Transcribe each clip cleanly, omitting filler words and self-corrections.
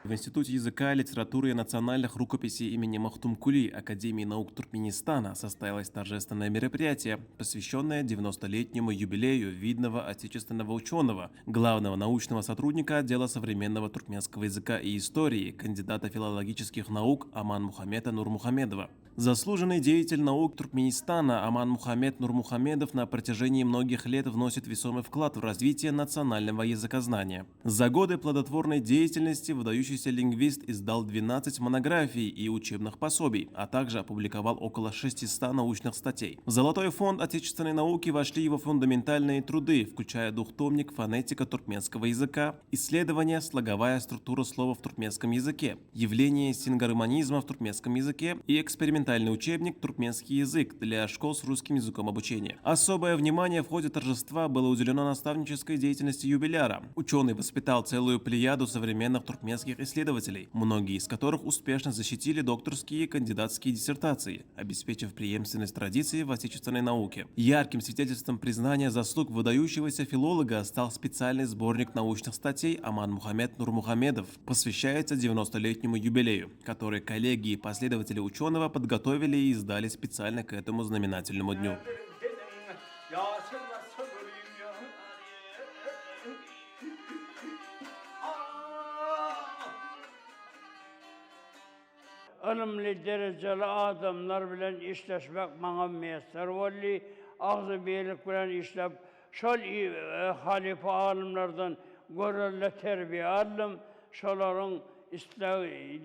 В Институте языка, литературы и национальных рукописей имени Махтумкули Академии наук Туркменистана состоялось торжественное мероприятие, посвященное 90-летнему юбилею видного отечественного ученого, главного научного сотрудника отдела современного туркменского языка и истории, кандидата филологических наук Аман Мухаммеда Нурмухамедова. Заслуженный деятель наук Туркменистана Аман Мухаммед Нурмухамедов на протяжении многих лет вносит весомый вклад в развитие национального языкознания. За годы плодотворной деятельности выдающийся лингвист издал 12 монографий и учебных пособий, а также опубликовал около 600 научных статей. В Золотой фонд отечественной науки вошли его фундаментальные труды, включая двухтомник «Фонетика туркменского языка», исследование «Слоговая структура слова в туркменском языке», явление сингароманизма в туркменском языке и экспериментальный учебник «Туркменский язык» для школ с русским языком обучения. Особое внимание в ходе торжества было уделено наставнической деятельности юбиляра. Ученый воспитал целую плеяду современных туркменских исследователей, многие из которых успешно защитили докторские и кандидатские диссертации, обеспечив преемственность традиций в отечественной науке. Ярким свидетельством признания заслуг выдающегося филолога стал специальный сборник научных статей «Аман Мухаммед Нурмухамедов», посвящается 90-летнему юбилею, который коллеги и последователи ученого подготовили и издали специально к этому знаменательному дню. Ilmli dereceli adamlar bilen işleşmek bana müyesser oldu. Ağzı birlik bilen işlep, şol halife alimlerden görürle terbiye aldım. Şoların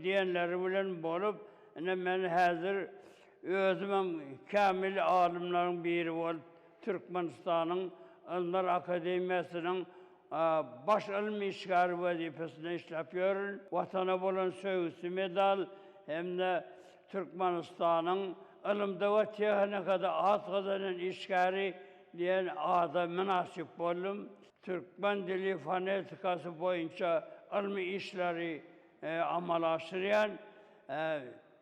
diyenleri bilen bolup, ben hazır özümün kamil alimlerin biri olup, Türkmenistan'ın Ilmlar Akademiyası'nın baş ilmi işgari vazifesine işlepiyorum. Vatana bulan söğüsü medal, hem de Türkmenistan'ın ilimde ve teknikada ad kazanan işgari diyen ada münasip oldum. Türkmen dili fonetikası boyunca ilmi işleri amalaştırıyan,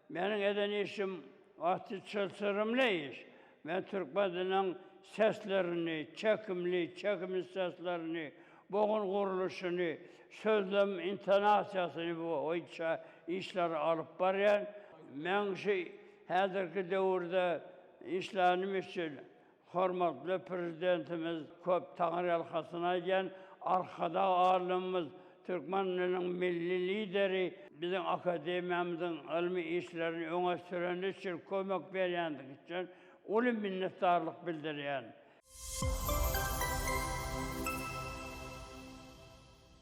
benim eden işim vakti çılsırımlı iş. Ben Türkmen dilinin seslerini, çekimli seslerini, boğun kuruluşunu, sözlem intonasyasını boyunca işleri alıp barayan, ben hazırki devirde işlerim için hürmetli prezidentimiz köp Tanrı halkasına gelen arkada ağırlığımız Türkmenlerin milli lideri bizim akademimizin ilmi işlerini öne süren için kömek verendik için ulum minnettarlık bildiriyen.